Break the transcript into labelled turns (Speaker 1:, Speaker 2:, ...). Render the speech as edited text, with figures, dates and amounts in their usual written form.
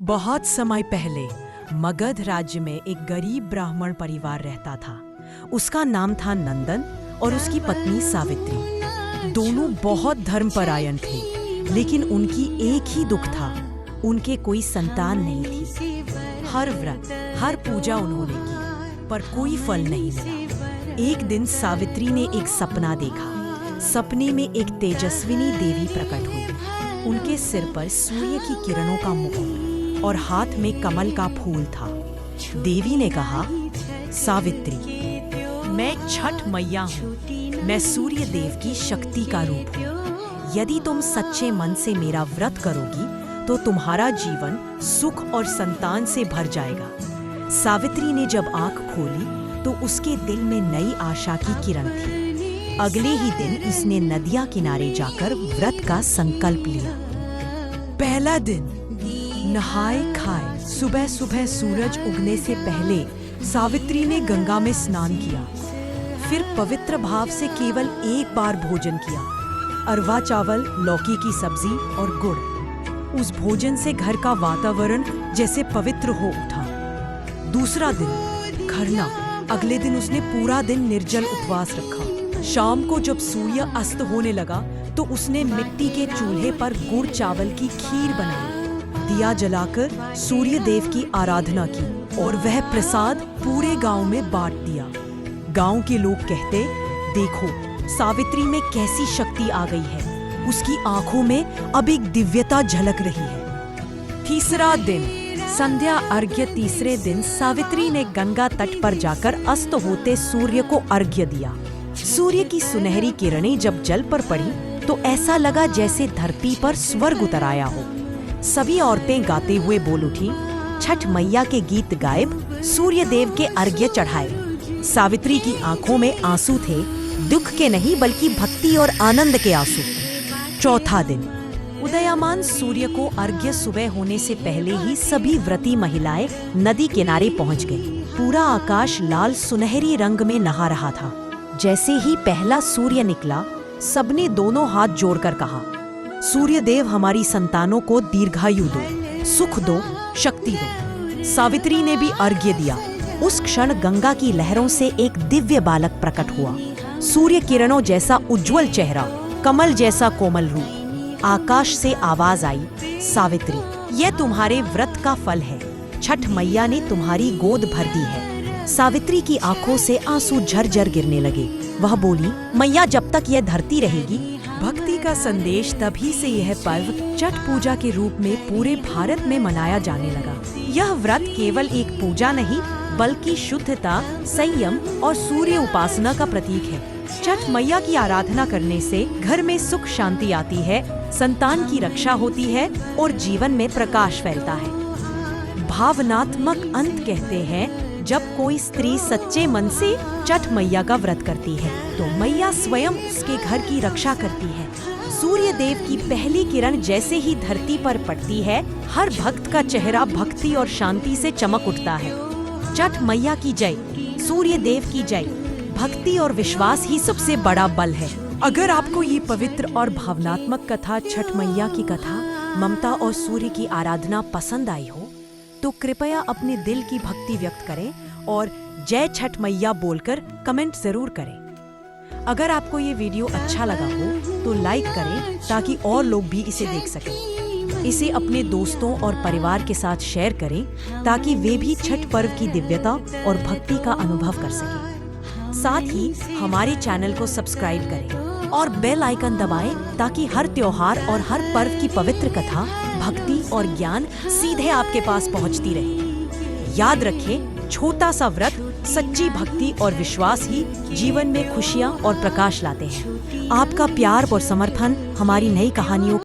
Speaker 1: बहुत समय पहले मगध राज्य में एक गरीब ब्राह्मण परिवार रहता था। उसका नाम था नंदन और उसकी पत्नी सावित्री। दोनों बहुत धर्मपरायण थे, लेकिन उनकी एक ही दुख था, उनके कोई संतान नहीं थी। हर व्रत, हर पूजा उन्होंने की, पर कोई फल नहीं मिला। एक दिन सावित्री ने एक सपना देखा। सपने में एक तेजस्विनी देवी प्रकट हुई। उनके सिर पर सूर्य की किरणों का मुकुट और हाथ में कमल का फूल था। देवी ने कहा, सावित्री, मैं छठ मैया हूँ। मैं सूर्य देव की शक्ति का रूप हूँ। यदि तुम सच्चे मन से मेरा व्रत करोगी तो तुम्हारा जीवन सुख और संतान से भर जाएगा। सावित्री ने जब आंख खोली तो उसके दिल में नई आशा की किरण थी। अगले ही दिन इसने नदिया किनारे जाकर व्रत का संकल्प लिया। पहला दिन, नहाए खाए सुबह सुबह सूरज उगने से पहले सावित्री ने गंगा में स्नान किया। फिर पवित्र भाव से केवल एक बार भोजन किया, अरवा चावल, लौकी की सब्जी और गुड़। उस भोजन से घर का वातावरण जैसे पवित्र हो उठा। दूसरा दिन, खरना। अगले दिन उसने पूरा दिन निर्जल उपवास रखा। शाम को जब सूर्य अस्त होने लगा तो उसने मिट्टी के चूल्हे पर गुड़ चावल की खीर बनाई। दिया जलाकर सूर्य देव की आराधना की और वह प्रसाद पूरे गांव में बांट दिया। गांव के लोग कहते, देखो सावित्री में कैसी शक्ति आ गई है। उसकी आंखों में अब एक दिव्यता झलक रही है। तीसरा दिन, संध्या अर्घ्य। तीसरे दिन सावित्री ने गंगा तट पर जाकर अस्त होते सूर्य को अर्घ्य दिया। सूर्य की सुनहरी किरणें जब जल पर पड़ी तो ऐसा लगा जैसे धरती पर स्वर्ग उतर आया हो। सभी औरतें गाते हुए बोल उठी, छठ मैया के गीत गायब, सूर्य देव के अर्घ्य चढ़ाए। सावित्री की आंखों में आंसू थे, दुख के नहीं बल्कि भक्ति और आनंद के आंसू। चौथा दिन, उदयमान सूर्य को अर्घ्य सुबह होने से पहले ही सभी व्रती महिलाएं नदी किनारे पहुंच गईं। पूरा आकाश लाल सुनहरी रंग में नहा रहा था। जैसे ही पहला सूर्य निकला, सबने दोनों हाथ जोड़कर कहा, सूर्य देव हमारी संतानों को दीर्घायु दो, सुख दो, शक्ति दो। सावित्री ने भी अर्घ्य दिया। उस क्षण गंगा की लहरों से एक दिव्य बालक प्रकट हुआ। सूर्य किरणों जैसा उज्जवल चेहरा, कमल जैसा कोमल रूप। आकाश से आवाज आई, सावित्री, यह तुम्हारे व्रत का फल है। छठ मैया ने तुम्हारी गोद भर दी है। सावित्री की आंखों से आंसू झरझर गिरने लगे। वह बोली, मैया, जब तक यह धरती रहेगी। भक्ति का संदेश तभी से यह पर्व छठ पूजा के रूप में पूरे भारत में मनाया जाने लगा। यह व्रत केवल एक पूजा नहीं बल्कि शुद्धता, संयम और सूर्य उपासना का प्रतीक है। छठ मैया की आराधना करने से घर में सुख शांति आती है, संतान की रक्षा होती है और जीवन में प्रकाश फैलता है। भावनात्मक अंत कहते हैं, जब कोई स्त्री सच्चे मन से छठ मैया का व्रत करती है तो मैया स्वयं उसके घर की रक्षा करती है। सूर्य देव की पहली किरण जैसे ही धरती पर पड़ती है, हर भक्त का चेहरा भक्ति और शांति से चमक उठता है। छठ मैया की जय, सूर्य देव की जय। भक्ति और विश्वास ही सबसे बड़ा बल है। अगर आपको ये पवित्र और भावनात्मक कथा, छठ मैया की कथा, ममता और सूर्य की आराधना पसंद आई हो तो कृपया अपने दिल की भक्ति व्यक्त करें और जय छठ मैया बोलकर कमेंट जरूर करें। अगर आपको ये वीडियो अच्छा लगा हो तो लाइक करें ताकि और लोग भी इसे देख सकें। इसे अपने दोस्तों और परिवार के साथ शेयर करें ताकि वे भी छठ पर्व की दिव्यता और भक्ति का अनुभव कर सकें। साथ ही हमारे चैनल को सब्सक्राइब करें और बेल आइकन दबाएं ताकि हर त्योहार और हर पर्व की पवित्र कथा, भक्ति और ज्ञान सीधे आपके पास पहुंचती रहे। याद रखें, छोटा सा व्रत, सच्ची भक्ति और विश्वास ही जीवन में खुशियां और प्रकाश लाते हैं। आपका प्यार और समर्थन हमारी नई कहानियों